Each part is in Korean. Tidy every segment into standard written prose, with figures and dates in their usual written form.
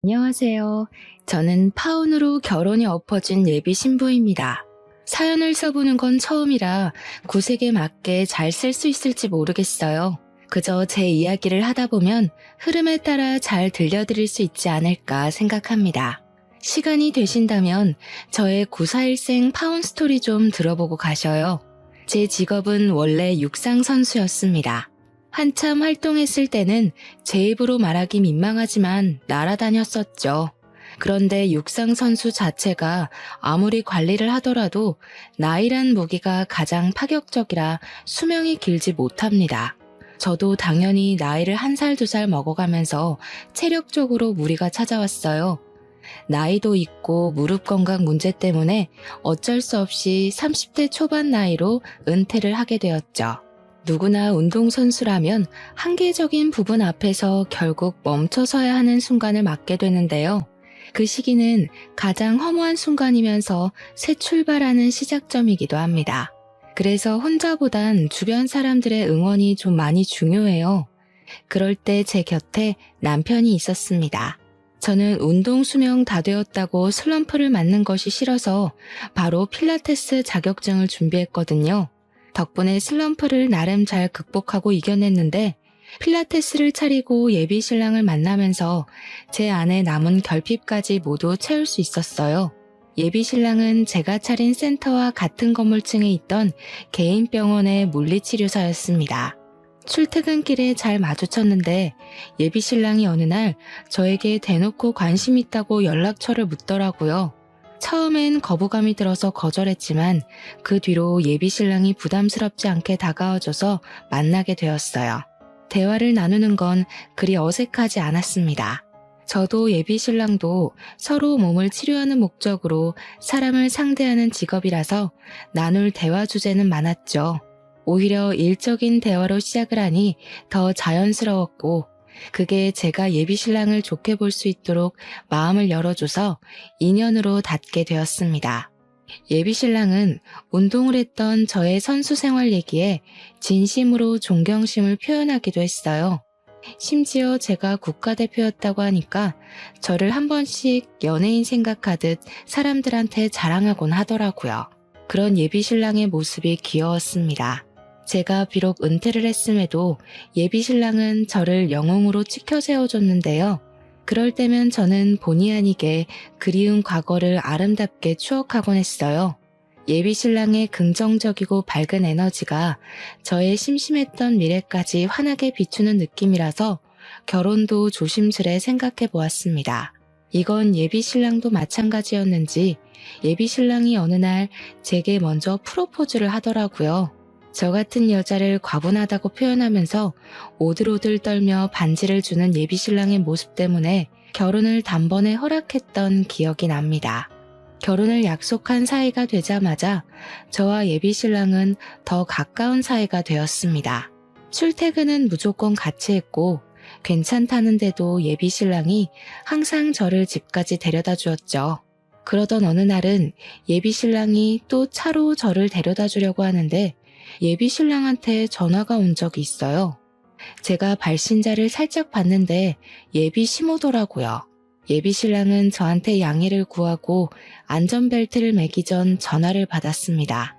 안녕하세요. 저는 파혼으로 결혼이 엎어진 예비 신부입니다. 사연을 써보는 건 처음이라 구색에 맞게 잘 쓸 수 있을지 모르겠어요. 그저 제 이야기를 하다 보면 흐름에 따라 잘 들려드릴 수 있지 않을까 생각합니다. 시간이 되신다면 저의 94일생 파혼 스토리 좀 들어보고 가셔요. 제 직업은 원래 육상 선수였습니다. 한참 활동했을 때는 제 입으로 말하기 민망하지만 날아다녔었죠. 그런데 육상 선수 자체가 아무리 관리를 하더라도 나이란 무기가 가장 파격적이라 수명이 길지 못합니다. 저도 당연히 나이를 1살, 2살 먹어가면서 체력적으로 무리가 찾아왔어요. 나이도 있고 무릎 건강 문제 때문에 어쩔 수 없이 30대 초반 나이로 은퇴를 하게 되었죠. 누구나 운동선수라면 한계적인 부분 앞에서 결국 멈춰서야 하는 순간을 맞게 되는데요. 그 시기는 가장 허무한 순간이면서 새 출발하는 시작점이기도 합니다. 그래서 혼자보단 주변 사람들의 응원이 좀 많이 중요해요. 그럴 때 제 곁에 남편이 있었습니다. 저는 운동 수명 다 되었다고 슬럼프를 맞는 것이 싫어서 바로 필라테스 자격증을 준비했거든요. 덕분에 슬럼프를 나름 잘 극복하고 이겨냈는데 필라테스를 차리고 예비 신랑을 만나면서 제 안에 남은 결핍까지 모두 채울 수 있었어요. 예비 신랑은 제가 차린 센터와 같은 건물층에 있던 개인 병원의 물리치료사였습니다. 출퇴근길에 잘 마주쳤는데 예비 신랑이 어느 날 저에게 대놓고 관심 있다고 연락처를 묻더라고요. 처음엔 거부감이 들어서 거절했지만 그 뒤로 예비 신랑이 부담스럽지 않게 다가와줘서 만나게 되었어요. 대화를 나누는 건 그리 어색하지 않았습니다. 저도 예비 신랑도 서로 몸을 치료하는 목적으로 사람을 상대하는 직업이라서 나눌 대화 주제는 많았죠. 오히려 일적인 대화로 시작을 하니 더 자연스러웠고 그게 제가 예비 신랑을 좋게 볼 수 있도록 마음을 열어줘서 인연으로 닿게 되었습니다. 예비 신랑은 운동을 했던 저의 선수 생활 얘기에 진심으로 존경심을 표현하기도 했어요. 심지어 제가 국가대표였다고 하니까 저를 한 번씩 연예인 생각하듯 사람들한테 자랑하곤 하더라고요. 그런 예비 신랑의 모습이 귀여웠습니다. 제가 비록 은퇴를 했음에도 예비 신랑은 저를 영웅으로 치켜 세워줬는데요. 그럴 때면 저는 본의 아니게 그리운 과거를 아름답게 추억하곤 했어요. 예비 신랑의 긍정적이고 밝은 에너지가 저의 심심했던 미래까지 환하게 비추는 느낌이라서 결혼도 조심스레 생각해 보았습니다. 이건 예비 신랑도 마찬가지였는지 예비 신랑이 어느 날 제게 먼저 프로포즈를 하더라고요. 저 같은 여자를 과분하다고 표현하면서 오들오들 떨며 반지를 주는 예비 신랑의 모습 때문에 결혼을 단번에 허락했던 기억이 납니다. 결혼을 약속한 사이가 되자마자 저와 예비 신랑은 더 가까운 사이가 되었습니다. 출퇴근은 무조건 같이 했고 괜찮다는데도 예비 신랑이 항상 저를 집까지 데려다 주었죠. 그러던 어느 날은 예비 신랑이 또 차로 저를 데려다 주려고 하는데 예비 신랑한테 전화가 온 적이 있어요. 제가 발신자를 살짝 봤는데 예비 시모더라고요. 예비 신랑은 저한테 양해를 구하고 안전벨트를 매기 전 전화를 받았습니다.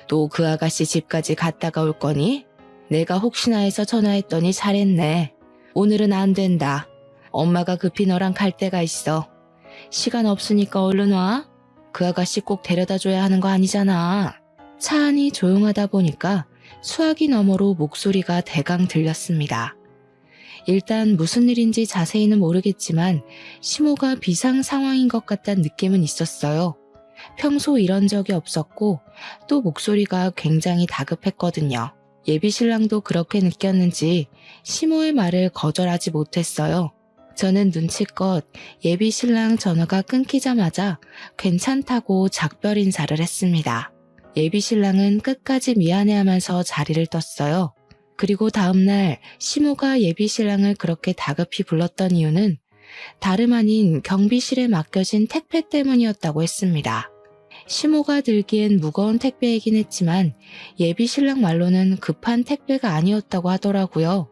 또 그 아가씨 집까지 갔다가 올 거니? 내가 혹시나 해서 전화했더니 잘했네. 오늘은 안 된다. 엄마가 급히 너랑 갈 데가 있어. 시간 없으니까 얼른 와. 그 아가씨 꼭 데려다 줘야 하는 거 아니잖아. 차 안이 조용하다 보니까 수화기 너머로 목소리가 대강 들렸습니다. 일단 무슨 일인지 자세히는 모르겠지만 시모가 비상 상황인 것 같다는 느낌은 있었어요. 평소 이런 적이 없었고 또 목소리가 굉장히 다급했거든요. 예비 신랑도 그렇게 느꼈는지 시모의 말을 거절하지 못했어요. 저는 눈치껏 예비 신랑 전화가 끊기자마자 괜찮다고 작별 인사를 했습니다. 예비 신랑은 끝까지 미안해하면서 자리를 떴어요. 그리고 다음날 시모가 예비 신랑을 그렇게 다급히 불렀던 이유는 다름 아닌 경비실에 맡겨진 택배 때문이었다고 했습니다. 시모가 들기엔 무거운 택배이긴 했지만 예비 신랑 말로는 급한 택배가 아니었다고 하더라고요.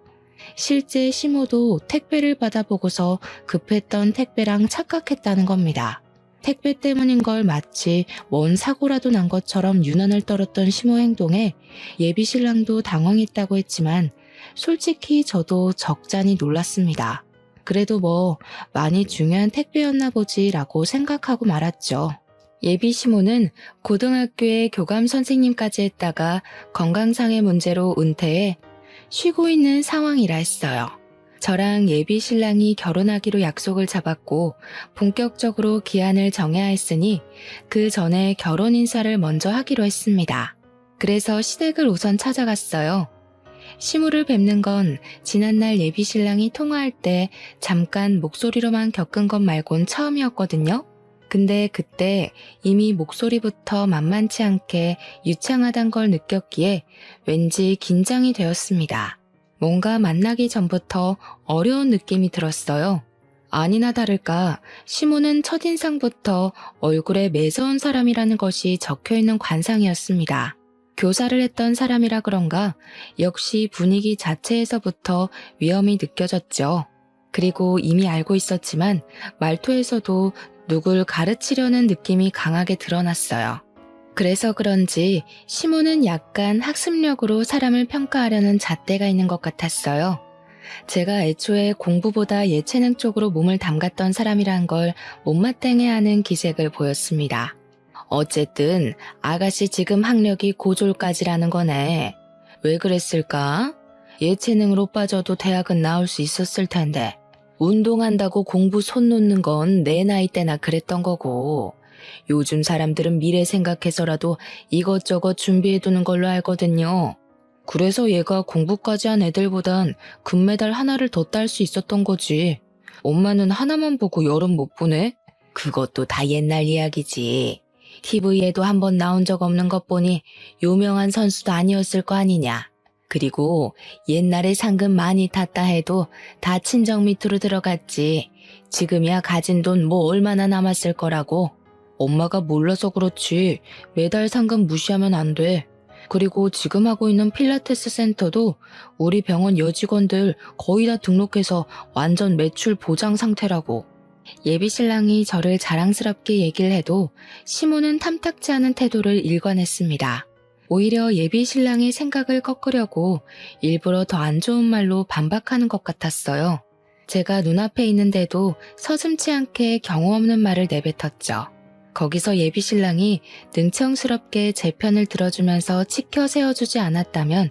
실제 시모도 택배를 받아보고서 급했던 택배랑 착각했다는 겁니다. 택배 때문인 걸 마치 뭔 사고라도 난 것처럼 유난을 떨었던 시모 행동에 예비 신랑도 당황했다고 했지만 솔직히 저도 적잖이 놀랐습니다. 그래도 뭐 많이 중요한 택배였나 보지라고 생각하고 말았죠. 예비 시모는 고등학교에 교감 선생님까지 했다가 건강상의 문제로 은퇴해 쉬고 있는 상황이라 했어요. 저랑 예비 신랑이 결혼하기로 약속을 잡았고 본격적으로 기한을 정해야 했으니 그 전에 결혼 인사를 먼저 하기로 했습니다. 그래서 시댁을 우선 찾아갔어요. 시모를 뵙는 건 지난날 예비 신랑이 통화할 때 잠깐 목소리로만 겪은 것 말곤 처음이었거든요. 근데 그때 이미 목소리부터 만만치 않게 유창하단 걸 느꼈기에 왠지 긴장이 되었습니다. 뭔가 만나기 전부터 어려운 느낌이 들었어요. 아니나 다를까 시모는 첫인상부터 얼굴에 매서운 사람이라는 것이 적혀있는 관상이었습니다. 교사를 했던 사람이라 그런가 역시 분위기 자체에서부터 위험이 느껴졌죠. 그리고 이미 알고 있었지만 말투에서도 누굴 가르치려는 느낌이 강하게 드러났어요. 그래서 그런지 시모는 약간 학습력으로 사람을 평가하려는 잣대가 있는 것 같았어요. 제가 애초에 공부보다 예체능 쪽으로 몸을 담갔던 사람이란 걸 못마땅해하는 기색을 보였습니다. 어쨌든 아가씨 지금 학력이 고졸까지라는 거네. 왜 그랬을까? 예체능으로 빠져도 대학은 나올 수 있었을 텐데. 운동한다고 공부 손 놓는 건 내 나이 때나 그랬던 거고. 요즘 사람들은 미래 생각해서라도 이것저것 준비해두는 걸로 알거든요. 그래서 얘가 공부까지 한 애들보단 금메달 하나를 더 딸 수 있었던 거지. 엄마는 하나만 보고 여름 못 보네? 그것도 다 옛날 이야기지. TV에도 한 번 나온 적 없는 것 보니 유명한 선수도 아니었을 거 아니냐. 그리고 옛날에 상금 많이 탔다 해도 다 친정 밑으로 들어갔지. 지금이야 가진 돈 뭐 얼마나 남았을 거라고. 엄마가 몰라서 그렇지 매달 상금 무시하면 안 돼. 그리고 지금 하고 있는 필라테스 센터도 우리 병원 여직원들 거의 다 등록해서 완전 매출 보장 상태라고. 예비 신랑이 저를 자랑스럽게 얘기를 해도 시모는 탐탁지 않은 태도를 일관했습니다. 오히려 예비 신랑의 생각을 꺾으려고 일부러 더 안 좋은 말로 반박하는 것 같았어요. 제가 눈앞에 있는데도 서슴지 않게 경우 없는 말을 내뱉었죠. 거기서 예비 신랑이 능청스럽게 제 편을 들어주면서 치켜 세워주지 않았다면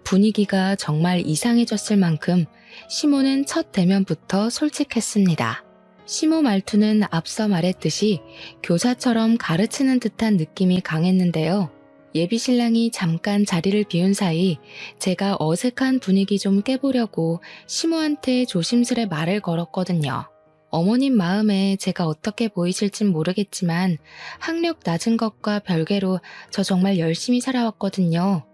분위기가 정말 이상해졌을 만큼 시모는 첫 대면부터 솔직했습니다. 시모 말투는 앞서 말했듯이 교사처럼 가르치는 듯한 느낌이 강했는데요. 예비 신랑이 잠깐 자리를 비운 사이 제가 어색한 분위기 좀 깨보려고 시모한테 조심스레 말을 걸었거든요. 어머님 마음에 제가 어떻게 보이실진 모르겠지만 학력 낮은 것과 별개로 저 정말 열심히 살아왔거든요.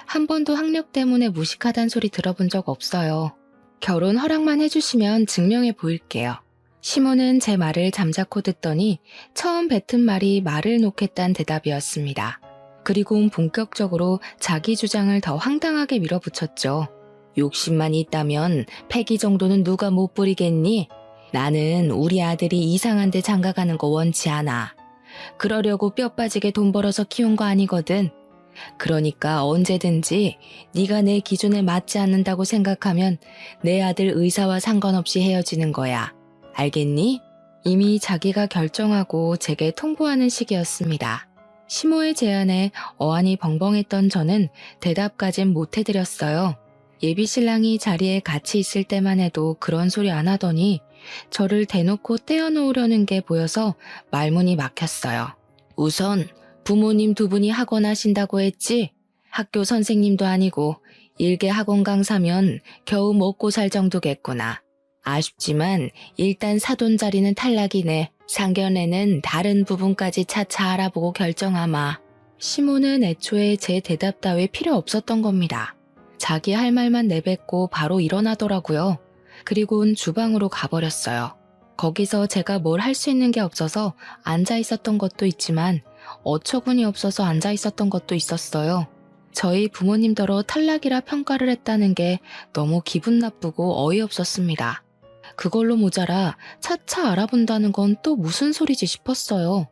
한 번도 학력 때문에 무식하단 소리 들어본 적 없어요. 결혼 허락만 해주시면 증명해 보일게요. 시모는 제 말을 잠자코 듣더니 처음 뱉은 말이 말을 놓겠다는 대답이었습니다. 그리고 본격적으로 자기 주장을 더 황당하게 밀어붙였죠. 욕심만 있다면 패기 정도는 누가 못 부리겠니? 나는 우리 아들이 이상한 데 장가가는 거 원치 않아. 그러려고 뼈 빠지게 돈 벌어서 키운 거 아니거든. 그러니까 언제든지 네가 내 기준에 맞지 않는다고 생각하면 내 아들 의사와 상관없이 헤어지는 거야. 알겠니? 이미 자기가 결정하고 제게 통보하는 시기였습니다. 시모의 제안에 어안이 벙벙했던 저는 대답까진 못 해드렸어요. 예비 신랑이 자리에 같이 있을 때만 해도 그런 소리 안 하더니 저를 대놓고 떼어놓으려는 게 보여서 말문이 막혔어요. 우선 부모님 두 분이 학원 하신다고 했지? 학교 선생님도 아니고 일개 학원 강사면 겨우 먹고 살 정도겠구나. 아쉽지만 일단 사돈 자리는 탈락이네. 상견례는 다른 부분까지 차차 알아보고 결정하마. 시모는 애초에 제 대답 따위 필요 없었던 겁니다. 자기 할 말만 내뱉고 바로 일어나더라고요. 그리고는 주방으로 가버렸어요. 거기서 제가 뭘 할 수 있는 게 없어서 앉아 있었던 것도 있지만 어처구니 없어서 앉아 있었던 것도 있었어요. 저희 부모님더러 탈락이라 평가를 했다는 게 너무 기분 나쁘고 어이없었습니다. 그걸로 모자라 차차 알아본다는 건 또 무슨 소리지 싶었어요.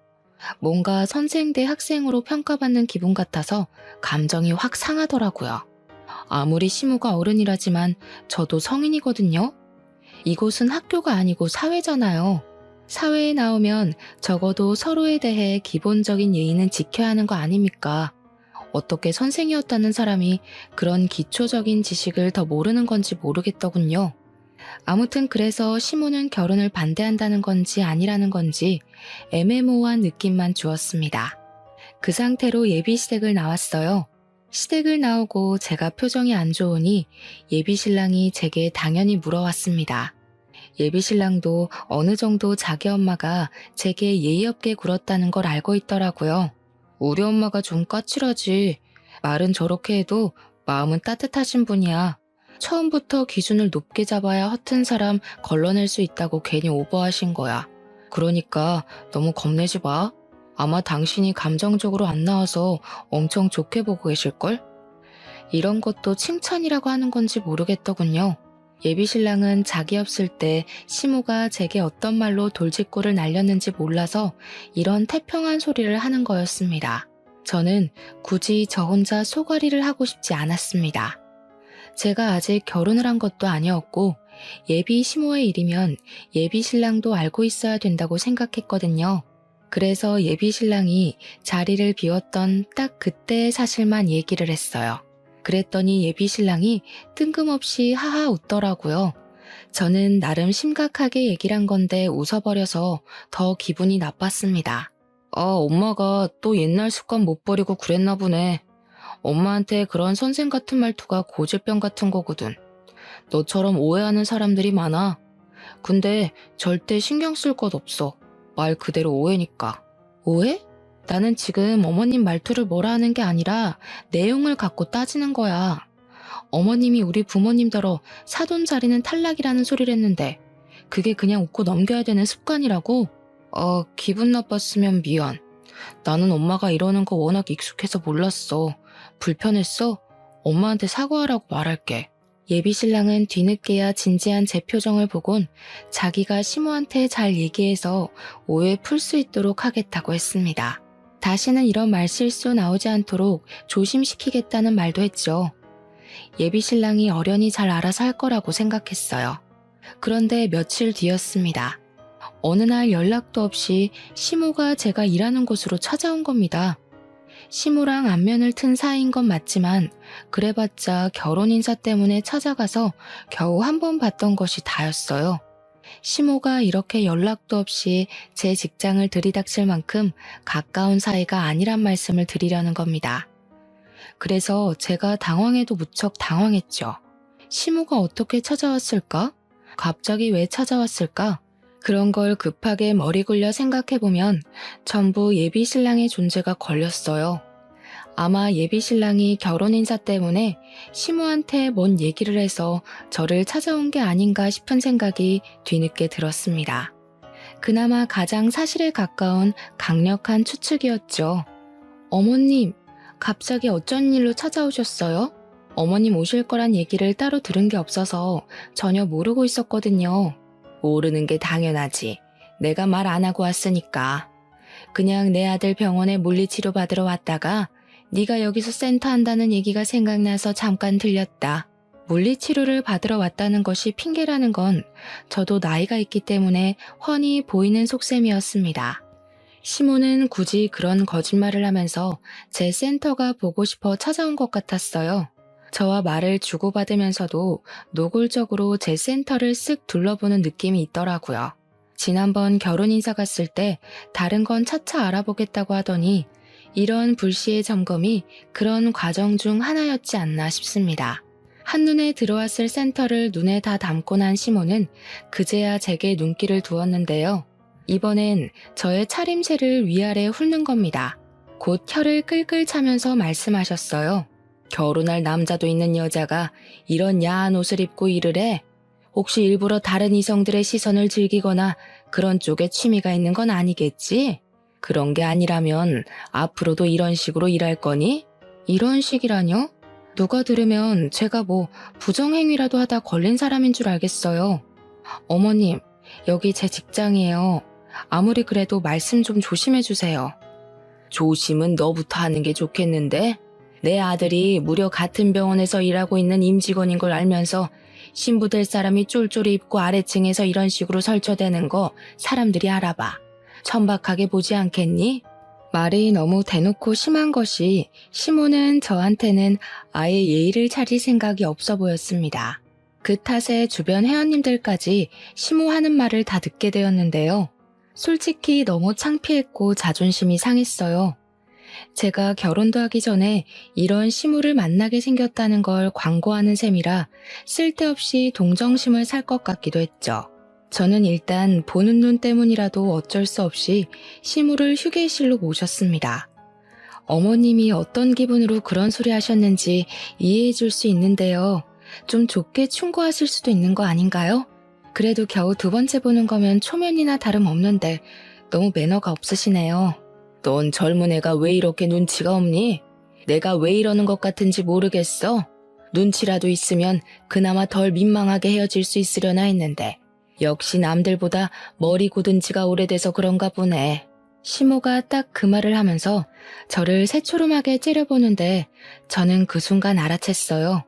뭔가 선생 대 학생으로 평가받는 기분 같아서 감정이 확 상하더라고요. 아무리 시무가 어른이라지만 저도 성인이거든요. 이곳은 학교가 아니고 사회잖아요. 사회에 나오면 적어도 서로에 대해 기본적인 예의는 지켜야 하는 거 아닙니까? 어떻게 선생이었다는 사람이 그런 기초적인 지식을 더 모르는 건지 모르겠더군요. 아무튼 그래서 시모는 결혼을 반대한다는 건지 아니라는 건지 애매모호한 느낌만 주었습니다. 그 상태로 예비 시댁을 나왔어요. 시댁을 나오고 제가 표정이 안 좋으니 예비 신랑이 제게 당연히 물어왔습니다. 예비 신랑도 어느 정도 자기 엄마가 제게 예의 없게 굴었다는 걸 알고 있더라고요. 우리 엄마가 좀 까칠하지. 말은 저렇게 해도 마음은 따뜻하신 분이야. 처음부터 기준을 높게 잡아야 허튼 사람 걸러낼 수 있다고 괜히 오버하신 거야. 그러니까 너무 겁내지 마. 아마 당신이 감정적으로 안 나와서 엄청 좋게 보고 계실걸? 이런 것도 칭찬이라고 하는 건지 모르겠더군요. 예비 신랑은 자기 없을 때 시모가 제게 어떤 말로 돌직구를 날렸는지 몰라서 이런 태평한 소리를 하는 거였습니다. 저는 굳이 저 혼자 소가리를 하고 싶지 않았습니다. 제가 아직 결혼을 한 것도 아니었고 예비 시모의 일이면 예비 신랑도 알고 있어야 된다고 생각했거든요. 그래서 예비 신랑이 자리를 비웠던 딱 그때의 사실만 얘기를 했어요. 그랬더니 예비 신랑이 뜬금없이 하하 웃더라고요. 저는 나름 심각하게 얘기를 한 건데 웃어버려서 더 기분이 나빴습니다. 엄마가 또 옛날 습관 못 버리고 그랬나 보네. 엄마한테 그런 선생 같은 말투가 고질병 같은 거거든. 너처럼 오해하는 사람들이 많아. 근데 절대 신경 쓸 것 없어. 말 그대로 오해니까. 오해? 나는 지금 어머님 말투를 뭐라 하는 게 아니라 내용을 갖고 따지는 거야. 어머님이 우리 부모님더러 사돈 자리는 탈락이라는 소리를 했는데 그게 그냥 웃고 넘겨야 되는 습관이라고? 기분 나빴으면 미안. 나는 엄마가 이러는 거 워낙 익숙해서 몰랐어. 불편했어? 엄마한테 사과하라고 말할게. 예비 신랑은 뒤늦게야 진지한 제 표정을 보곤 자기가 시모한테 잘 얘기해서 오해 풀 수 있도록 하겠다고 했습니다. 다시는 이런 말실수 나오지 않도록 조심시키겠다는 말도 했죠. 예비 신랑이 어련히 잘 알아서 할 거라고 생각했어요. 그런데 며칠 뒤였습니다. 어느 날 연락도 없이 시모가 제가 일하는 곳으로 찾아온 겁니다. 시모랑 안면을 튼 사이인 건 맞지만 그래봤자 결혼 인사 때문에 찾아가서 겨우 한 번 봤던 것이 다였어요. 시모가 이렇게 연락도 없이 제 직장을 들이닥칠 만큼 가까운 사이가 아니란 말씀을 드리려는 겁니다. 그래서 제가 당황해도 무척 당황했죠. 시모가 어떻게 찾아왔을까? 갑자기 왜 찾아왔을까? 그런 걸 급하게 머리 굴려 생각해보면 전부 예비 신랑의 존재가 걸렸어요. 아마 예비 신랑이 결혼 인사 때문에 시모한테 뭔 얘기를 해서 저를 찾아온 게 아닌가 싶은 생각이 뒤늦게 들었습니다. 그나마 가장 사실에 가까운 강력한 추측이었죠. 어머님, 갑자기 어쩐 일로 찾아오셨어요? 어머님 오실 거란 얘기를 따로 들은 게 없어서 전혀 모르고 있었거든요. 모르는 게 당연하지. 내가 말 안 하고 왔으니까. 그냥 내 아들 병원에 물리치료 받으러 왔다가 네가 여기서 센터 한다는 얘기가 생각나서 잠깐 들렸다. 물리치료를 받으러 왔다는 것이 핑계라는 건 저도 나이가 있기 때문에 훤히 보이는 속셈이었습니다. 시모는 굳이 그런 거짓말을 하면서 제 센터가 보고 싶어 찾아온 것 같았어요. 저와 말을 주고받으면서도 노골적으로 제 센터를 쓱 둘러보는 느낌이 있더라고요. 지난번 결혼 인사 갔을 때 다른 건 차차 알아보겠다고 하더니 이런 불시의 점검이 그런 과정 중 하나였지 않나 싶습니다. 한눈에 들어왔을 센터를 눈에 다 담고 난 시모는 그제야 제게 눈길을 두었는데요. 이번엔 저의 차림새를 위아래 훑는 겁니다. 곧 혀를 끌끌 차면서 말씀하셨어요. 결혼할 남자도 있는 여자가 이런 야한 옷을 입고 일을 해? 혹시 일부러 다른 이성들의 시선을 즐기거나 그런 쪽에 취미가 있는 건 아니겠지? 그런 게 아니라면 앞으로도 이런 식으로 일할 거니? 이런 식이라뇨? 누가 들으면 제가 뭐 부정행위라도 하다 걸린 사람인 줄 알겠어요. 어머님, 여기 제 직장이에요. 아무리 그래도 말씀 좀 조심해 주세요. 조심은 너부터 하는 게 좋겠는데? 내 아들이 무려 같은 병원에서 일하고 있는 임직원인 걸 알면서 신부 될 사람이 쫄쫄이 입고 아래층에서 이런 식으로 설쳐대는 거 사람들이 알아봐. 천박하게 보지 않겠니? 말이 너무 대놓고 심한 것이 시모는 저한테는 아예 예의를 차릴 생각이 없어 보였습니다. 그 탓에 주변 회원님들까지 시모하는 말을 다 듣게 되었는데요. 솔직히 너무 창피했고 자존심이 상했어요. 제가 결혼도 하기 전에 이런 시모를 만나게 생겼다는 걸 광고하는 셈이라 쓸데없이 동정심을 살 것 같기도 했죠. 저는 일단 보는 눈 때문이라도 어쩔 수 없이 시모를 휴게실로 모셨습니다. 어머님이 어떤 기분으로 그런 소리 하셨는지 이해해 줄 수 있는데요. 좀 좁게 충고하실 수도 있는 거 아닌가요? 그래도 겨우 두 번째 보는 거면 초면이나 다름없는데 너무 매너가 없으시네요. 넌 젊은 애가 왜 이렇게 눈치가 없니? 내가 왜 이러는 것 같은지 모르겠어. 눈치라도 있으면 그나마 덜 민망하게 헤어질 수 있으려나 했는데 역시 남들보다 머리 굳은 지가 오래돼서 그런가 보네. 시모가 딱 그 말을 하면서 저를 새초롬하게 째려보는데 저는 그 순간 알아챘어요.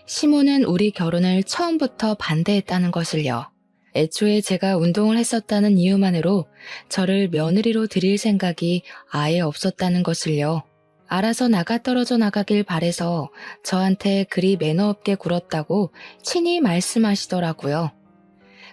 시모는 우리 결혼을 처음부터 반대했다는 것을요. 애초에 제가 운동을 했었다는 이유만으로 저를 며느리로 들일 생각이 아예 없었다는 것을요. 알아서 나가떨어져 나가길 바래서 저한테 그리 매너 없게 굴었다고 친히 말씀하시더라고요.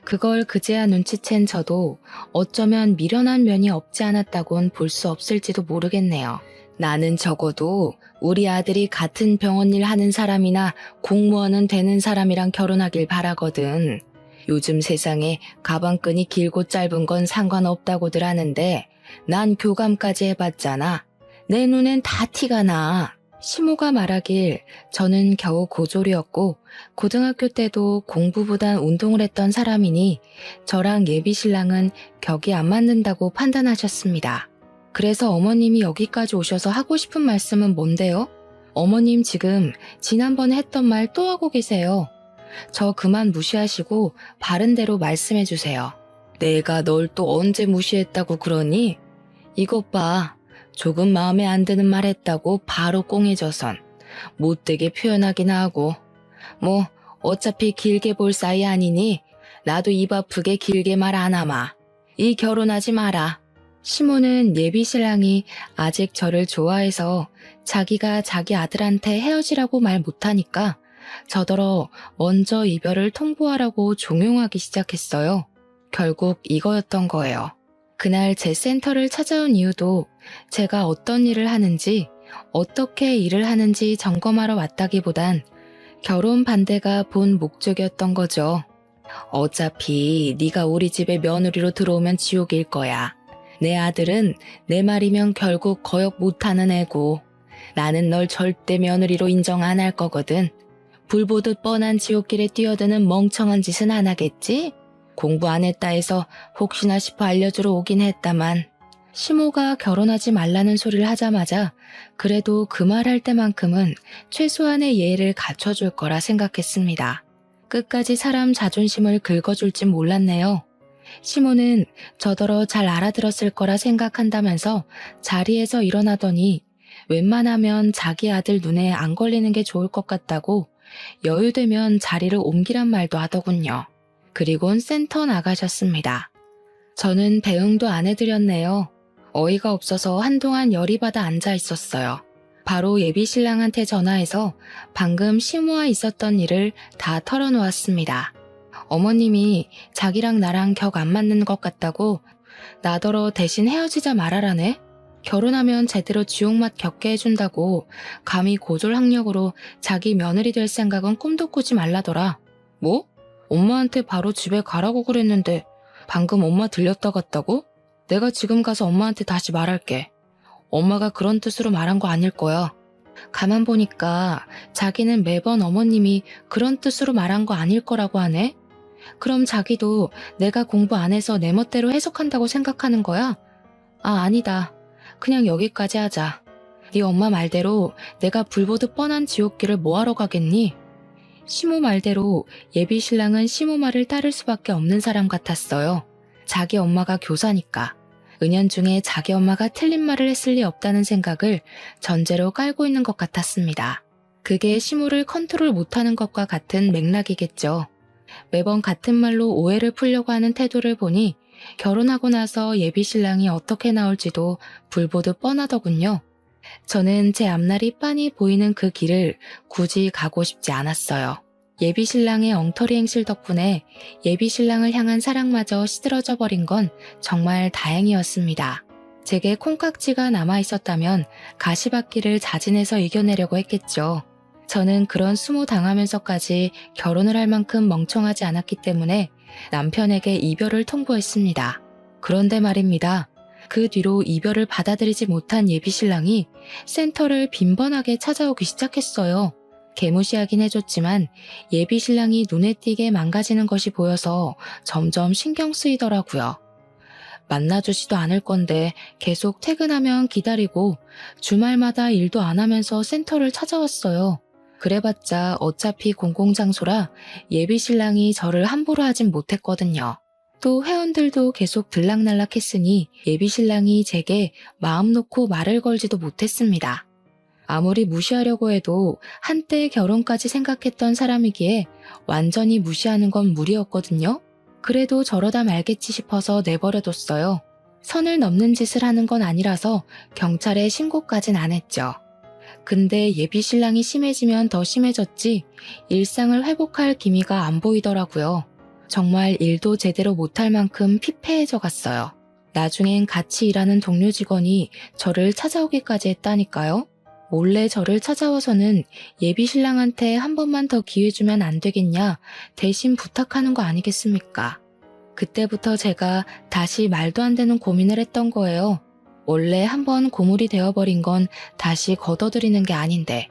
그걸 그제야 눈치챈 저도 어쩌면 미련한 면이 없지 않았다곤 볼 수 없을지도 모르겠네요. 나는 적어도 우리 아들이 같은 병원 일 하는 사람이나 공무원은 되는 사람이랑 결혼하길 바라거든. 요즘 세상에 가방끈이 길고 짧은 건 상관없다고들 하는데 난 교감까지 해봤잖아. 내 눈엔 다 티가 나. 시모가 말하길 저는 겨우 고졸이었고 고등학교 때도 공부보단 운동을 했던 사람이니 저랑 예비신랑은 격이 안 맞는다고 판단하셨습니다. 그래서 어머님이 여기까지 오셔서 하고 싶은 말씀은 뭔데요? 어머님 지금 지난번에 했던 말 또 하고 계세요. 저 그만 무시하시고 바른 대로 말씀해 주세요. 내가 널 또 언제 무시했다고 그러니? 이것 봐. 조금 마음에 안 드는 말 했다고 바로 꽁해져선 못되게 표현하기나 하고 뭐 어차피 길게 볼 사이 아니니 나도 입 아프게 길게 말 안 하마. 이 결혼하지 마라. 시모는 예비신랑이 아직 저를 좋아해서 자기가 자기 아들한테 헤어지라고 말 못하니까 저더러 먼저 이별을 통보하라고 종용하기 시작했어요. 결국 이거였던 거예요. 그날 제 센터를 찾아온 이유도 제가 어떤 일을 하는지 어떻게 일을 하는지 점검하러 왔다기보단 결혼 반대가 본 목적이었던 거죠. 어차피 네가 우리 집에 며느리로 들어오면 지옥일 거야. 내 아들은 내 말이면 결국 거역 못하는 애고 나는 널 절대 며느리로 인정 안 할 거거든. 불 보듯 뻔한 지옥길에 뛰어드는 멍청한 짓은 안 하겠지? 공부 안 했다 해서 혹시나 싶어 알려주러 오긴 했다만 시모가 결혼하지 말라는 소리를 하자마자 그래도 그 말할 때만큼은 최소한의 예의를 갖춰줄 거라 생각했습니다. 끝까지 사람 자존심을 긁어줄 진 몰랐네요. 시모는 저더러 잘 알아들었을 거라 생각한다면서 자리에서 일어나더니 웬만하면 자기 아들 눈에 안 걸리는 게 좋을 것 같다고 여유되면 자리를 옮기란 말도 하더군요. 그리곤 센터 나가셨습니다. 저는 배웅도 안 해드렸네요. 어이가 없어서 한동안 열이 받아 앉아 있었어요. 바로 예비신랑한테 전화해서 방금 시모와 있었던 일을 다 털어놓았습니다. 어머님이 자기랑 나랑 격 안 맞는 것 같다고 나더러 대신 헤어지자 말하라네. 결혼하면 제대로 지옥맛 겪게 해준다고 감히 고졸학력으로 자기 며느리 될 생각은 꿈도 꾸지 말라더라. 뭐? 엄마한테 바로 집에 가라고 그랬는데 방금 엄마 들렸다 갔다고? 내가 지금 가서 엄마한테 다시 말할게. 엄마가 그런 뜻으로 말한 거 아닐 거야. 가만 보니까 자기는 매번 어머님이 그런 뜻으로 말한 거 아닐 거라고 하네. 그럼 자기도 내가 공부 안 해서 내 멋대로 해석한다고 생각하는 거야? 아, 아니다. 그냥 여기까지 하자. 네 엄마 말대로 내가 불보듯 뻔한 지옥길을 뭐하러 가겠니? 시모 말대로 예비 신랑은 시모 말을 따를 수밖에 없는 사람 같았어요. 자기 엄마가 교사니까. 은연중에 자기 엄마가 틀린 말을 했을 리 없다는 생각을 전제로 깔고 있는 것 같았습니다. 그게 시모를 컨트롤 못하는 것과 같은 맥락이겠죠. 매번 같은 말로 오해를 풀려고 하는 태도를 보니 결혼하고 나서 예비 신랑이 어떻게 나올지도 불보듯 뻔하더군요. 저는 제 앞날이 빤히 보이는 그 길을 굳이 가고 싶지 않았어요. 예비 신랑의 엉터리 행실 덕분에 예비 신랑을 향한 사랑마저 시들어져 버린 건 정말 다행이었습니다. 제게 콩깍지가 남아 있었다면 가시밭길을 자진해서 이겨내려고 했겠죠. 저는 그런 수모 당하면서까지 결혼을 할 만큼 멍청하지 않았기 때문에 남편에게 이별을 통보했습니다. 그런데 말입니다. 그 뒤로 이별을 받아들이지 못한 예비 신랑이 센터를 빈번하게 찾아오기 시작했어요. 개무시하긴 해줬지만 예비 신랑이 눈에 띄게 망가지는 것이 보여서 점점 신경 쓰이더라고요. 만나주지도 않을 건데 계속 퇴근하면 기다리고 주말마다 일도 안 하면서 센터를 찾아왔어요. 그래봤자 어차피 공공장소라 예비 신랑이 저를 함부로 하진 못했거든요. 또 회원들도 계속 들락날락했으니 예비 신랑이 제게 마음 놓고 말을 걸지도 못했습니다. 아무리 무시하려고 해도 한때 결혼까지 생각했던 사람이기에 완전히 무시하는 건 무리였거든요. 그래도 저러다 말겠지 싶어서 내버려뒀어요. 선을 넘는 짓을 하는 건 아니라서 경찰에 신고까진 안 했죠. 근데 예비 신랑이 심해지면 더 심해졌지 일상을 회복할 기미가 안 보이더라고요. 정말 일도 제대로 못할 만큼 피폐해져 갔어요. 나중엔 같이 일하는 동료 직원이 저를 찾아오기까지 했다니까요. 몰래 저를 찾아와서는 예비 신랑한테 한 번만 더 기회 주면 안 되겠냐 대신 부탁하는 거 아니겠습니까? 그때부터 제가 다시 말도 안 되는 고민을 했던 거예요. 원래 한번 고물이 되어버린 건 다시 걷어들이는 게 아닌데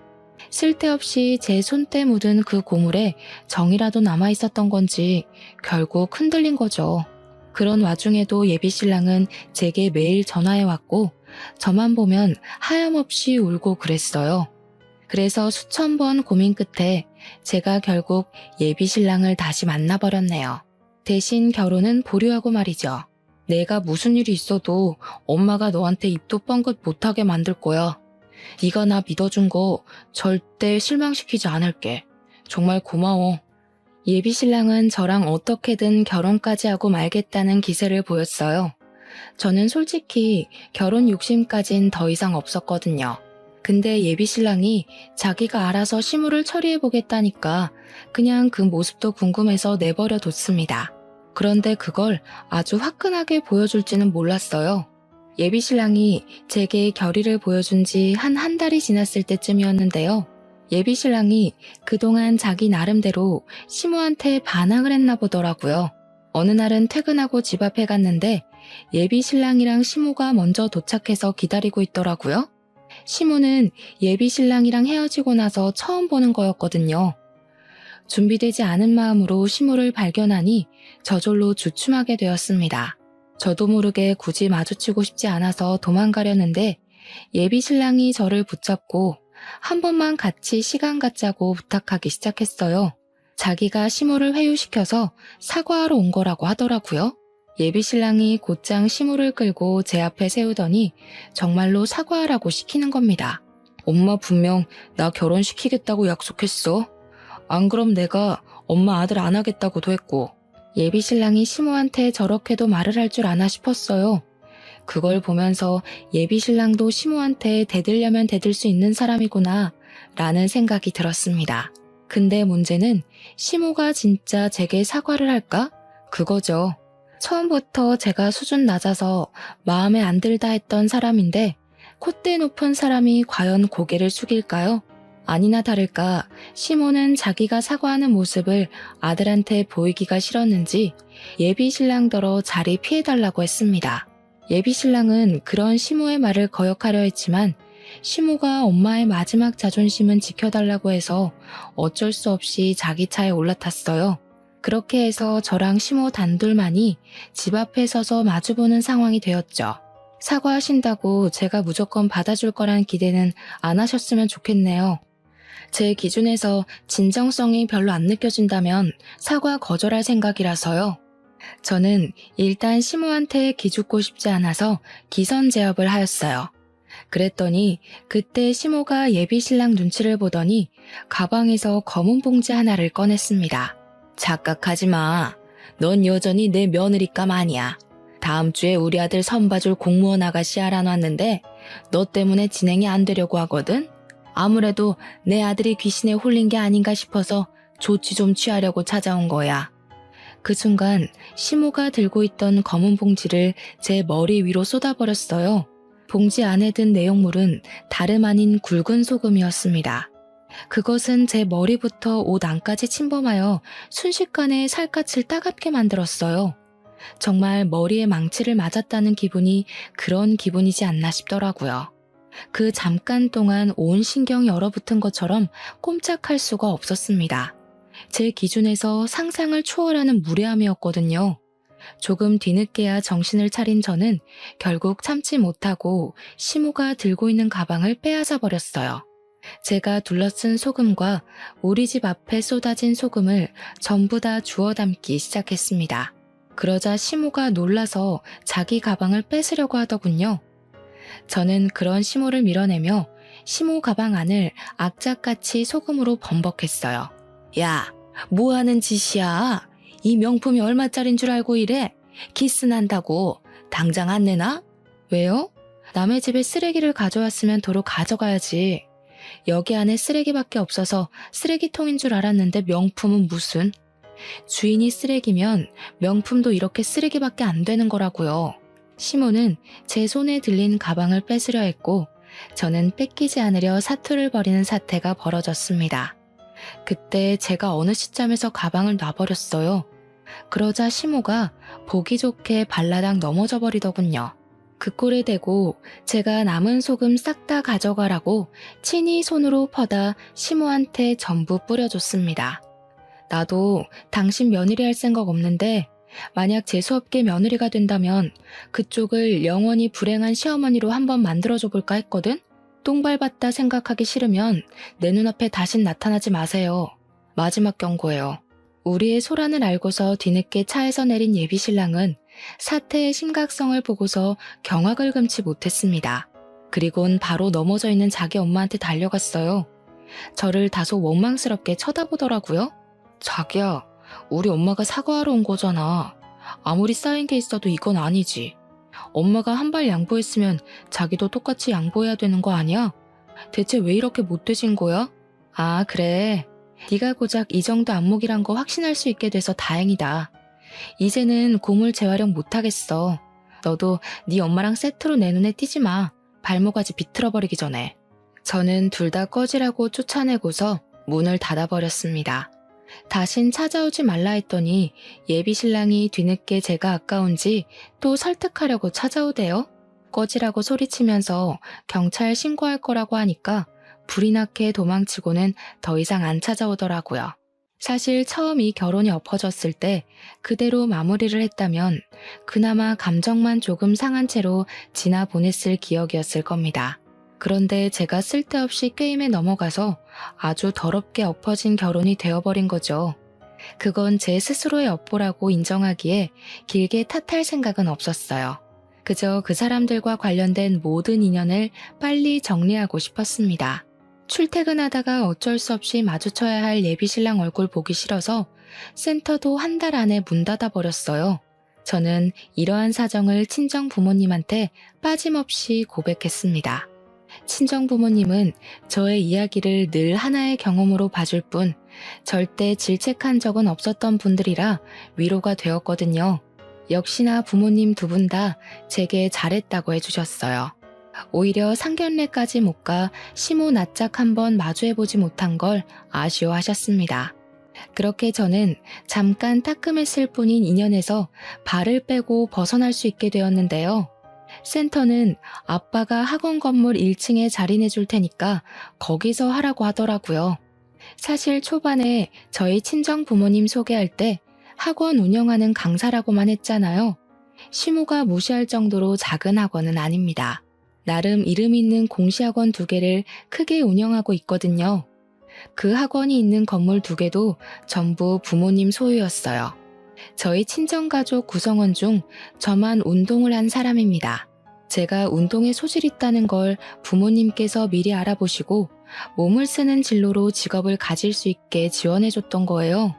쓸데없이 제 손때 묻은 그 고물에 정이라도 남아있었던 건지 결국 흔들린 거죠. 그런 와중에도 예비 신랑은 제게 매일 전화해왔고 저만 보면 하염없이 울고 그랬어요. 그래서 수천 번 고민 끝에 제가 결국 예비 신랑을 다시 만나버렸네요. 대신 결혼은 보류하고 말이죠. 내가 무슨 일이 있어도 엄마가 너한테 입도 뻥긋 못하게 만들 거야. 네가 나 믿어준 거 절대 실망시키지 않을게. 정말 고마워. 예비 신랑은 저랑 어떻게든 결혼까지 하고 말겠다는 기세를 보였어요. 저는 솔직히 결혼 욕심까진 더 이상 없었거든요. 근데 예비 신랑이 자기가 알아서 시무를 처리해보겠다니까 그냥 그 모습도 궁금해서 내버려 뒀습니다. 그런데 그걸 아주 화끈하게 보여줄지는 몰랐어요. 예비 신랑이 제게 결의를 보여준 지 한 달이 지났을 때쯤이었는데요. 예비 신랑이 그동안 자기 나름대로 시무한테 반항을 했나 보더라고요. 어느 날은 퇴근하고 집 앞에 갔는데 예비 신랑이랑 시무가 먼저 도착해서 기다리고 있더라고요. 시무는 예비 신랑이랑 헤어지고 나서 처음 보는 거였거든요. 준비되지 않은 마음으로 시무를 발견하니 저절로 주춤하게 되었습니다. 저도 모르게 굳이 마주치고 싶지 않아서 도망가려는데 예비 신랑이 저를 붙잡고 한 번만 같이 시간 갖자고 부탁하기 시작했어요. 자기가 시무를 회유시켜서 사과하러 온 거라고 하더라고요. 예비 신랑이 곧장 시무를 끌고 제 앞에 세우더니 정말로 사과하라고 시키는 겁니다. 엄마 분명 나 결혼시키겠다고 약속했어. 안 그럼 내가 엄마 아들 안 하겠다고도 했고. 예비 신랑이 시무한테 저렇게도 말을 할 줄 아나 싶었어요. 그걸 보면서 예비 신랑도 시무한테 대들려면 대들 수 있는 사람이구나 라는 생각이 들었습니다. 근데 문제는 시무가 진짜 제게 사과를 할까? 그거죠. 처음부터 제가 수준 낮아서 마음에 안 들다 했던 사람인데 콧대 높은 사람이 과연 고개를 숙일까요? 아니나 다를까 시모는 자기가 사과하는 모습을 아들한테 보이기가 싫었는지 예비 신랑더러 자리 피해달라고 했습니다. 예비 신랑은 그런 시모의 말을 거역하려 했지만 시모가 엄마의 마지막 자존심은 지켜달라고 해서 어쩔 수 없이 자기 차에 올라탔어요. 그렇게 해서 저랑 시모 단둘만이 집 앞에 서서 마주보는 상황이 되었죠. 사과하신다고 제가 무조건 받아줄 거란 기대는 안 하셨으면 좋겠네요. 제 기준에서 진정성이 별로 안 느껴진다면 사과 거절할 생각이라서요. 저는 일단 시모한테 기죽고 싶지 않아서 기선제압을 하였어요. 그랬더니 그때 시모가 예비 신랑 눈치를 보더니 가방에서 검은 봉지 하나를 꺼냈습니다. 착각하지 마. 넌 여전히 내 며느리감 아니야. 다음 주에 우리 아들 선봐줄 공무원 아가씨 알아놨는데 너 때문에 진행이 안 되려고 하거든? 아무래도 내 아들이 귀신에 홀린 게 아닌가 싶어서 조치 좀 취하려고 찾아온 거야. 그 순간 시모가 들고 있던 검은 봉지를 제 머리 위로 쏟아버렸어요. 봉지 안에 든 내용물은 다름 아닌 굵은 소금이었습니다. 그것은 제 머리부터 옷 안까지 침범하여 순식간에 살갗을 따갑게 만들었어요. 정말 머리에 망치를 맞았다는 기분이 그런 기분이지 않나 싶더라고요. 그 잠깐 동안 온 신경이 얼어붙은 것처럼 꼼짝할 수가 없었습니다. 제 기준에서 상상을 초월하는 무례함이었거든요. 조금 뒤늦게야 정신을 차린 저는 결국 참지 못하고 시모가 들고 있는 가방을 빼앗아 버렸어요. 제가 둘러쓴 소금과 우리 집 앞에 쏟아진 소금을 전부 다 주워 담기 시작했습니다. 그러자 시모가 놀라서 자기 가방을 뺏으려고 하더군요. 저는 그런 시모를 밀어내며 시모 가방 안을 악착같이 소금으로 범벅했어요. 야, 뭐 하는 짓이야? 이 명품이 얼마짜린 줄 알고 이래? 기스 난다고. 당장 안 내놔? 왜요? 남의 집에 쓰레기를 가져왔으면 도로 가져가야지. 여기 안에 쓰레기밖에 없어서 쓰레기통인 줄 알았는데 명품은 무슨? 주인이 쓰레기면 명품도 이렇게 쓰레기밖에 안 되는 거라고요. 시모는 제 손에 들린 가방을 뺏으려 했고 저는 뺏기지 않으려 사투를 벌이는 사태가 벌어졌습니다. 그때 제가 어느 시점에서 가방을 놔버렸어요. 그러자 시모가 보기 좋게 발라당 넘어져 버리더군요. 그 꼴에 대고 제가 남은 소금 싹 다 가져가라고 친히 손으로 퍼다 시모한테 전부 뿌려줬습니다. 나도 당신 며느리 할 생각 없는데 만약 재수없게 며느리가 된다면 그쪽을 영원히 불행한 시어머니로 한번 만들어줘 볼까 했거든? 똥 밟았다 생각하기 싫으면 내 눈앞에 다신 나타나지 마세요. 마지막 경고예요. 우리의 소란을 알고서 뒤늦게 차에서 내린 예비 신랑은 사태의 심각성을 보고서 경악을 금치 못했습니다. 그리곤 바로 넘어져 있는 자기 엄마한테 달려갔어요. 저를 다소 원망스럽게 쳐다보더라고요. 자기야, 우리 엄마가 사과하러 온 거잖아. 아무리 쌓인 게 있어도 이건 아니지. 엄마가 한 발 양보했으면 자기도 똑같이 양보해야 되는 거 아니야? 대체 왜 이렇게 못돼진 거야? 아, 그래. 네가 고작 이 정도 안목이란 거 확신할 수 있게 돼서 다행이다. 이제는 고물 재활용 못하겠어. 너도 네 엄마랑 세트로 내 눈에 띄지 마. 발모가지 비틀어버리기 전에. 저는 둘 다 꺼지라고 쫓아내고서 문을 닫아버렸습니다. 다신 찾아오지 말라 했더니 예비 신랑이 뒤늦게 제가 아까운지 또 설득하려고 찾아오대요. 꺼지라고 소리치면서 경찰 신고할 거라고 하니까 불이 나게 도망치고는 더 이상 안 찾아오더라고요. 사실 처음 이 결혼이 엎어졌을 때 그대로 마무리를 했다면 그나마 감정만 조금 상한 채로 지나 보냈을 기억이었을 겁니다. 그런데 제가 쓸데없이 게임에 넘어가서 아주 더럽게 엎어진 결혼이 되어버린 거죠. 그건 제 스스로의 업보라고 인정하기에 길게 탓할 생각은 없었어요. 그저 그 사람들과 관련된 모든 인연을 빨리 정리하고 싶었습니다. 출퇴근하다가 어쩔 수 없이 마주쳐야 할 예비 신랑 얼굴 보기 싫어서 센터도 한 달 안에 문 닫아버렸어요. 저는 이러한 사정을 친정 부모님한테 빠짐없이 고백했습니다. 친정 부모님은 저의 이야기를 늘 하나의 경험으로 봐줄 뿐 절대 질책한 적은 없었던 분들이라 위로가 되었거든요. 역시나 부모님 두 분 다 제게 잘했다고 해주셨어요. 오히려 상견례까지 못 가 시모 낯짝 한번 마주해보지 못한 걸 아쉬워하셨습니다. 그렇게 저는 잠깐 따끔했을 뿐인 인연에서 발을 빼고 벗어날 수 있게 되었는데요. 센터는 아빠가 학원 건물 1층에 자리 내줄 테니까 거기서 하라고 하더라고요. 사실 초반에 저희 친정 부모님 소개할 때 학원 운영하는 강사라고만 했잖아요. 시모가 무시할 정도로 작은 학원은 아닙니다. 나름 이름 있는 공시학원 2개를 크게 운영하고 있거든요. 그 학원이 있는 건물 2개도 전부 부모님 소유였어요. 저희 친정가족 구성원 중 저만 운동을 한 사람입니다. 제가 운동에 소질이 있다는 걸 부모님께서 미리 알아보시고 몸을 쓰는 진로로 직업을 가질 수 있게 지원해줬던 거예요.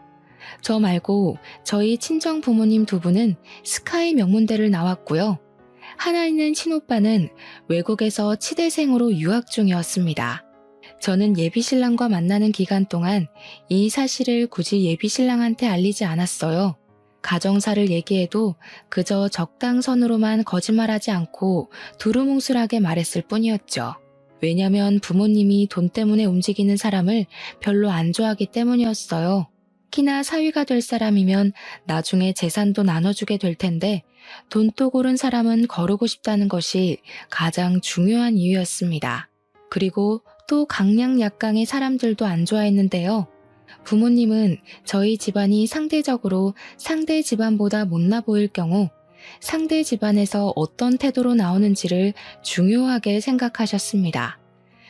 저 말고 저희 친정 부모님 2분은 스카이 명문대를 나왔고요. 하나 있는 친오빠는 외국에서 치대생으로 유학 중이었습니다. 저는 예비신랑과 만나는 기간 동안 이 사실을 굳이 예비신랑한테 알리지 않았어요. 가정사를 얘기해도 그저 적당선으로만 거짓말하지 않고 두루뭉술하게 말했을 뿐이었죠. 왜냐면 부모님이 돈 때문에 움직이는 사람을 별로 안 좋아하기 때문이었어요. 특히나 사위가 될 사람이면 나중에 재산도 나눠주게 될 텐데 돈독 오른 사람은 거르고 싶다는 것이 가장 중요한 이유였습니다. 그리고 또 강약 약강의 사람들도 안 좋아했는데요. 부모님은 저희 집안이 상대적으로 상대 집안보다 못나 보일 경우 상대 집안에서 어떤 태도로 나오는지를 중요하게 생각하셨습니다.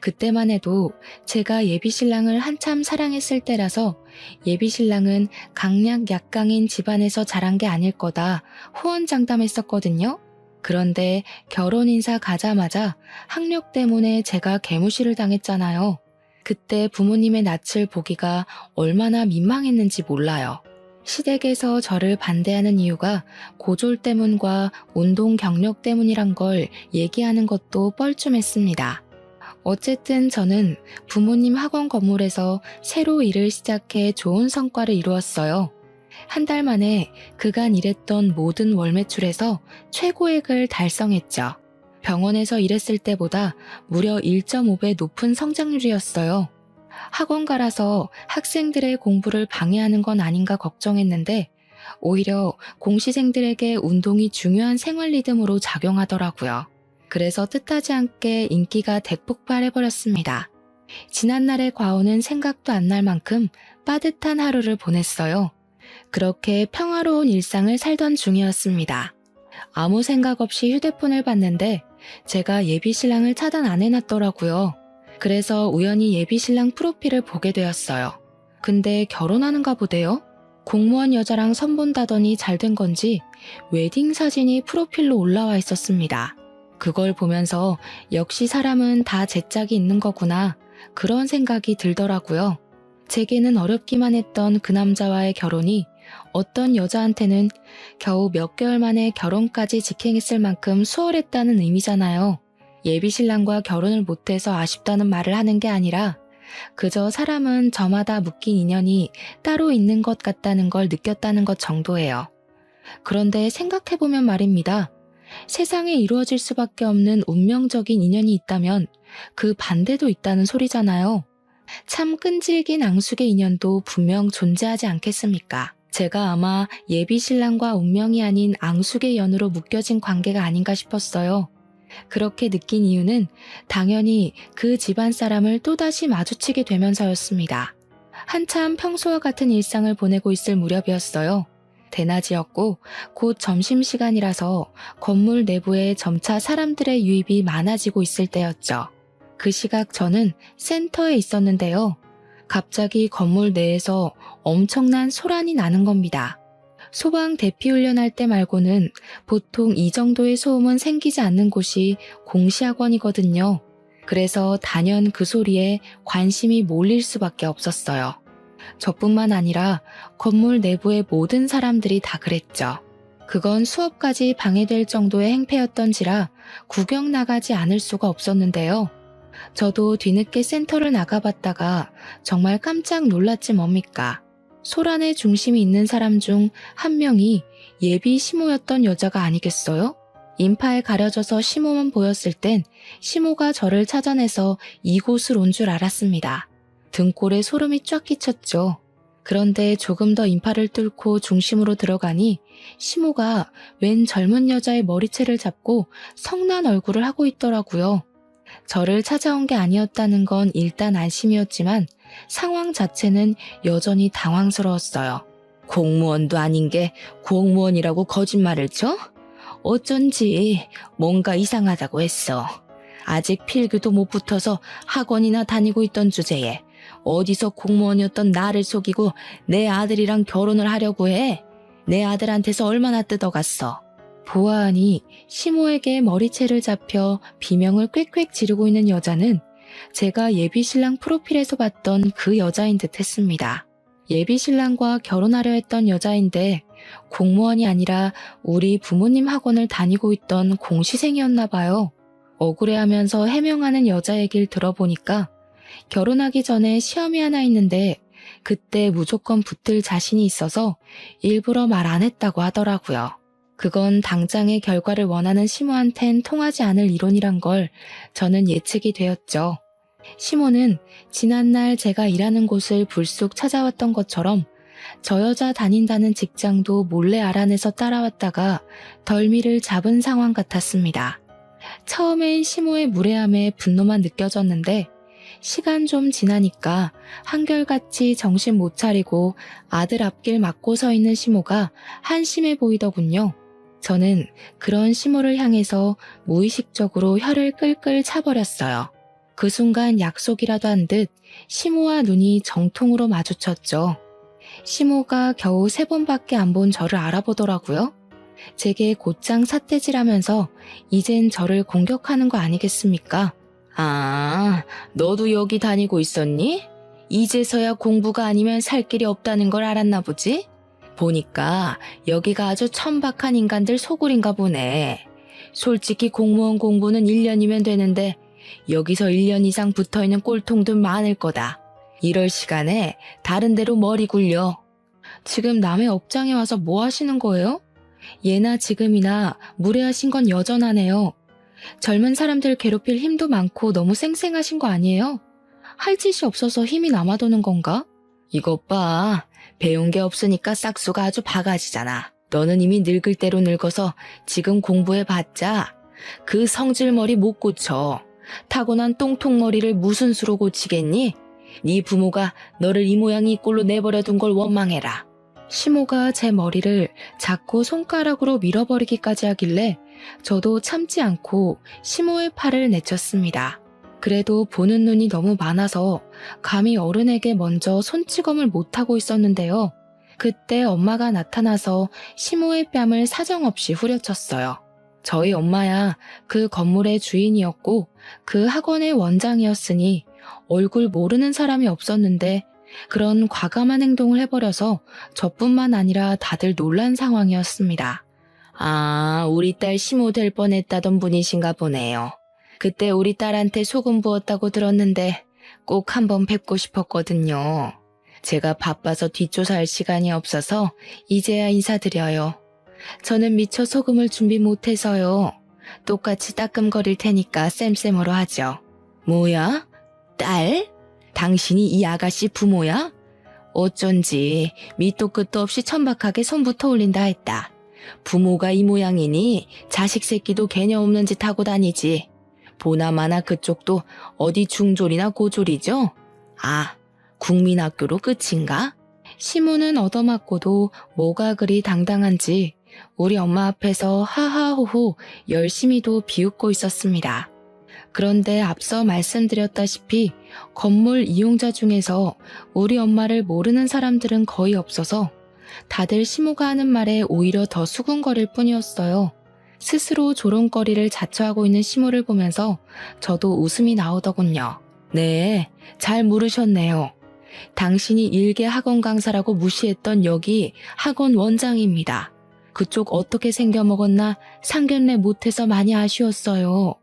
그때만 해도 제가 예비신랑을 한참 사랑했을 때라서 예비신랑은 강약 약강인 집안에서 자란 게 아닐 거다 호언장담했었거든요. 그런데 결혼 인사 가자마자 학력 때문에 제가 개무시를 당했잖아요. 그때 부모님의 낯을 보기가 얼마나 민망했는지 몰라요. 시댁에서 저를 반대하는 이유가 고졸 때문과 운동 경력 때문이란 걸 얘기하는 것도 뻘쭘했습니다. 어쨌든 저는 부모님 학원 건물에서 새로 일을 시작해 좋은 성과를 이루었어요. 한 달 만에 그간 일했던 모든 월 매출에서 최고액을 달성했죠. 병원에서 일했을 때보다 무려 1.5배 높은 성장률이었어요. 학원가라서 학생들의 공부를 방해하는 건 아닌가 걱정했는데 오히려 공시생들에게 운동이 중요한 생활 리듬으로 작용하더라고요. 그래서 뜻하지 않게 인기가 대폭발해버렸습니다. 지난날의 과오는 생각도 안 날 만큼 빠듯한 하루를 보냈어요. 그렇게 평화로운 일상을 살던 중이었습니다. 아무 생각 없이 휴대폰을 봤는데 제가 예비신랑을 차단 안 해놨더라고요. 그래서 우연히 예비신랑 프로필을 보게 되었어요. 근데 결혼하는가 보대요? 공무원 여자랑 선본다더니 잘된 건지 웨딩 사진이 프로필로 올라와 있었습니다. 그걸 보면서 역시 사람은 다 제 짝이 있는 거구나 그런 생각이 들더라고요. 제게는 어렵기만 했던 그 남자와의 결혼이 어떤 여자한테는 겨우 몇 개월 만에 결혼까지 직행했을 만큼 수월했다는 의미잖아요. 예비신랑과 결혼을 못해서 아쉽다는 말을 하는 게 아니라 그저 사람은 저마다 묶인 인연이 따로 있는 것 같다는 걸 느꼈다는 것 정도예요. 그런데 생각해보면 말입니다. 세상에 이루어질 수밖에 없는 운명적인 인연이 있다면 그 반대도 있다는 소리잖아요. 참 끈질긴 앙숙의 인연도 분명 존재하지 않겠습니까? 제가 아마 예비신랑과 운명이 아닌 앙숙의 연으로 묶여진 관계가 아닌가 싶었어요. 그렇게 느낀 이유는 당연히 그 집안 사람을 또다시 마주치게 되면서였습니다. 한참 평소와 같은 일상을 보내고 있을 무렵이었어요. 대낮이었고 곧 점심시간이라서 건물 내부에 점차 사람들의 유입이 많아지고 있을 때였죠. 그 시각 저는 센터에 있었는데요. 갑자기 건물 내에서 엄청난 소란이 나는 겁니다. 소방 대피 훈련할 때 말고는 보통 이 정도의 소음은 생기지 않는 곳이 공시학원이거든요. 그래서 단연 그 소리에 관심이 몰릴 수밖에 없었어요. 저뿐만 아니라 건물 내부의 모든 사람들이 다 그랬죠. 그건 수업까지 방해될 정도의 행패였던지라 구경 나가지 않을 수가 없었는데요. 저도 뒤늦게 센터를 나가봤다가 정말 깜짝 놀랐지 뭡니까. 소란의 중심이 있는 사람 중 한 명이 예비 시모였던 여자가 아니겠어요? 인파에 가려져서 시모만 보였을 땐 시모가 저를 찾아내서 이곳을 온 줄 알았습니다. 등골에 소름이 쫙 끼쳤죠. 그런데 조금 더 인파를 뚫고 중심으로 들어가니 시모가 웬 젊은 여자의 머리채를 잡고 성난 얼굴을 하고 있더라고요. 저를 찾아온 게 아니었다는 건 일단 안심이었지만 상황 자체는 여전히 당황스러웠어요. 공무원도 아닌 게 공무원이라고 거짓말을 쳐? 어쩐지 뭔가 이상하다고 했어. 아직 필기도 못 붙어서 학원이나 다니고 있던 주제에 어디서 공무원이었던 나를 속이고 내 아들이랑 결혼을 하려고 해. 내 아들한테서 얼마나 뜯어갔어. 보아하니 시모에게 머리채를 잡혀 비명을 꽥꽥 지르고 있는 여자는 제가 예비신랑 프로필에서 봤던 그 여자인 듯 했습니다. 예비신랑과 결혼하려 했던 여자인데 공무원이 아니라 우리 부모님 학원을 다니고 있던 공시생이었나 봐요. 억울해하면서 해명하는 여자 얘기를 들어보니까 결혼하기 전에 시험이 하나 있는데 그때 무조건 붙을 자신이 있어서 일부러 말 안 했다고 하더라고요. 그건 당장의 결과를 원하는 시모한텐 통하지 않을 이론이란 걸 저는 예측이 되었죠. 시모는 지난날 제가 일하는 곳을 불쑥 찾아왔던 것처럼 저 여자 다닌다는 직장도 몰래 알아내서 따라왔다가 덜미를 잡은 상황 같았습니다. 처음엔 시모의 무례함에 분노만 느껴졌는데 시간 좀 지나니까 한결같이 정신 못 차리고 아들 앞길 막고 서 있는 시모가 한심해 보이더군요. 저는 그런 시모를 향해서 무의식적으로 혀를 끌끌 차버렸어요. 그 순간 약속이라도 한 듯 시모와 눈이 정통으로 마주쳤죠. 시모가 겨우 3번밖에 안 본 저를 알아보더라고요. 제게 곧장 삿대질하면서 이젠 저를 공격하는 거 아니겠습니까? 아, 너도 여기 다니고 있었니? 이제서야 공부가 아니면 살 길이 없다는 걸 알았나 보지? 보니까 여기가 아주 천박한 인간들 소굴인가 보네. 솔직히 공무원 공부는 1년이면 되는데 여기서 1년 이상 붙어있는 꼴통들 많을 거다. 이럴 시간에 다른 데로 머리 굴려. 지금 남의 업장에 와서 뭐 하시는 거예요? 예나 지금이나 무례하신 건 여전하네요. 젊은 사람들 괴롭힐 힘도 많고 너무 쌩쌩하신 거 아니에요? 할 짓이 없어서 힘이 남아도는 건가? 이것 봐. 배운 게 없으니까 싹수가 아주 바가지잖아. 너는 이미 늙을 대로 늙어서 지금 공부해봤자 그 성질머리 못 고쳐. 타고난 똥통머리를 무슨 수로 고치겠니? 네 부모가 너를 이 모양이 이 꼴로 내버려둔 걸 원망해라. 시모가 제 머리를 자꾸 손가락으로 밀어버리기까지 하길래 저도 참지 않고 시모의 팔을 내쳤습니다. 그래도 보는 눈이 너무 많아서 감히 어른에게 먼저 손찌검을 못하고 있었는데요. 그때 엄마가 나타나서 시모의 뺨을 사정없이 후려쳤어요. 저희 엄마야 그 건물의 주인이었고 그 학원의 원장이었으니 얼굴 모르는 사람이 없었는데 그런 과감한 행동을 해버려서 저뿐만 아니라 다들 놀란 상황이었습니다. 아, 우리 딸 시모 될 뻔했다던 분이신가 보네요. 그때 우리 딸한테 소금 부었다고 들었는데 꼭 한번 뵙고 싶었거든요. 제가 바빠서 뒷조사할 시간이 없어서 이제야 인사드려요. 저는 미처 소금을 준비 못해서요. 똑같이 따끔거릴 테니까 쌤쌤으로 하죠. 뭐야? 딸? 당신이 이 아가씨 부모야? 어쩐지 밑도 끝도 없이 천박하게 손부터 올린다 했다. 부모가 이 모양이니 자식 새끼도 개념 없는 짓 하고 다니지. 보나마나 그쪽도 어디 중졸이나 고졸이죠? 아, 국민학교로 끝인가? 시모는 얻어맞고도 뭐가 그리 당당한지 우리 엄마 앞에서 하하호호 열심히도 비웃고 있었습니다. 그런데 앞서 말씀드렸다시피 건물 이용자 중에서 우리 엄마를 모르는 사람들은 거의 없어서 다들 시모가 하는 말에 오히려 더 수군거릴 뿐이었어요. 스스로 조롱거리를 자처하고 있는 시모를 보면서 저도 웃음이 나오더군요. 네, 잘 물으셨네요. 당신이 일개 학원 강사라고 무시했던 여기 학원 원장입니다. 그쪽 어떻게 생겨먹었나 상견례 못해서 많이 아쉬웠어요.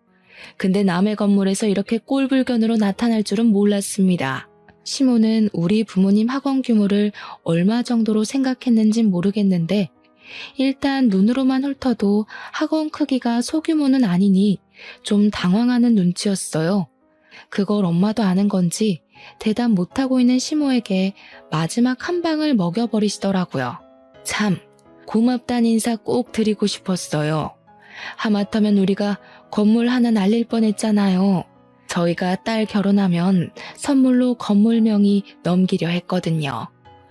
근데 남의 건물에서 이렇게 꼴불견으로 나타날 줄은 몰랐습니다. 시모는 우리 부모님 학원 규모를 얼마 정도로 생각했는진 모르겠는데 일단 눈으로만 훑어도 학원 크기가 소규모는 아니니 좀 당황하는 눈치였어요. 그걸 엄마도 아는 건지 대답 못하고 있는 시모에게 마지막 한 방을 먹여버리시더라고요. 참, 고맙단 인사 꼭 드리고 싶었어요. 하마터면 우리가 건물 하나 날릴 뻔했잖아요. 저희가 딸 결혼하면 선물로 건물 명의 넘기려 했거든요.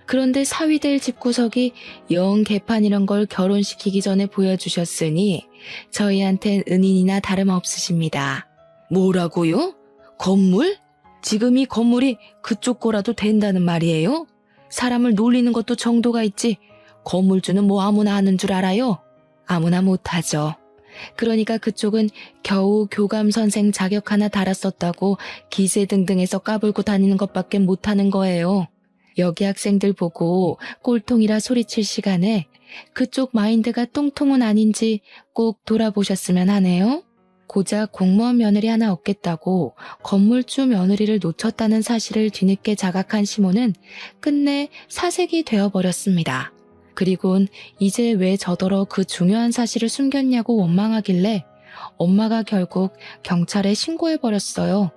그런데 사위될 집구석이 영 개판이란 걸 결혼시키기 전에 보여주셨으니 저희한텐 은인이나 다름없으십니다. 뭐라고요? 건물? 지금 이 건물이 그쪽 거라도 된다는 말이에요? 사람을 놀리는 것도 정도가 있지 건물주는 뭐 아무나 하는 줄 알아요? 아무나 못하죠. 그러니까 그쪽은 겨우 교감 선생 자격 하나 달았었다고 기세등등해서 까불고 다니는 것밖에 못하는 거예요. 여기 학생들 보고 꼴통이라 소리칠 시간에 그쪽 마인드가 똥통은 아닌지 꼭 돌아보셨으면 하네요. 고작 공무원 며느리 하나 얻겠다고 건물주 며느리를 놓쳤다는 사실을 뒤늦게 자각한 시모는 끝내 사색이 되어버렸습니다. 그리곤 이제 왜 저더러 그 중요한 사실을 숨겼냐고 원망하길래 엄마가 결국 경찰에 신고해버렸어요.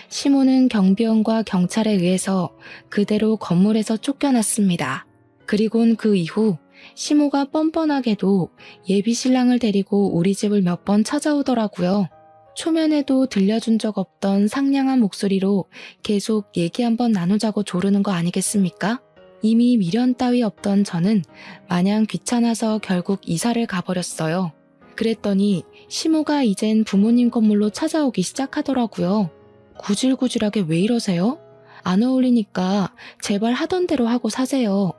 시모는 경비원과 경찰에 의해서 그대로 건물에서 쫓겨났습니다. 그리곤 그 이후 시모가 뻔뻔하게도 예비 신랑을 데리고 우리 집을 몇 번 찾아오더라고요. 초면에도 들려준 적 없던 상냥한 목소리로 계속 얘기 한번 나누자고 조르는 거 아니겠습니까? 이미 미련 따위 없던 저는 마냥 귀찮아서 결국 이사를 가버렸어요. 그랬더니 시모가 이젠 부모님 건물로 찾아오기 시작하더라고요. 구질구질하게 왜 이러세요? 안 어울리니까 제발 하던 대로 하고 사세요.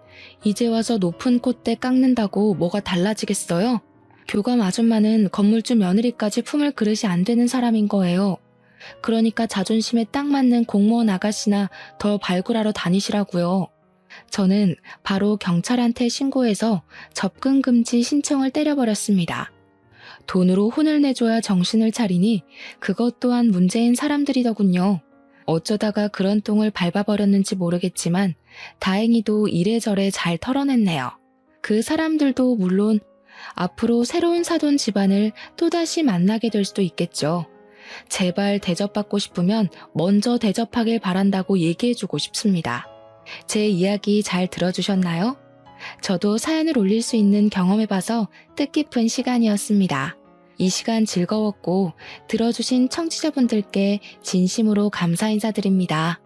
이제 와서 높은 콧대 깎는다고 뭐가 달라지겠어요? 교감 아줌마는 건물주 며느리까지 품을 그릇이 안 되는 사람인 거예요. 그러니까 자존심에 딱 맞는 공무원 아가씨나 더 발굴하러 다니시라고요. 저는 바로 경찰한테 신고해서 접근금지 신청을 때려버렸습니다. 돈으로 혼을 내줘야 정신을 차리니 그것 또한 문제인 사람들이더군요. 어쩌다가 그런 똥을 밟아버렸는지 모르겠지만 다행히도 이래저래 잘 털어냈네요. 그 사람들도 물론 앞으로 새로운 사돈 집안을 또다시 만나게 될 수도 있겠죠. 제발 대접받고 싶으면 먼저 대접하길 바란다고 얘기해주고 싶습니다. 제 이야기 잘 들어주셨나요? 저도 사연을 올릴 수 있는 경험해봐서 뜻깊은 시간이었습니다. 이 시간 즐거웠고 들어주신 청취자분들께 진심으로 감사 인사드립니다.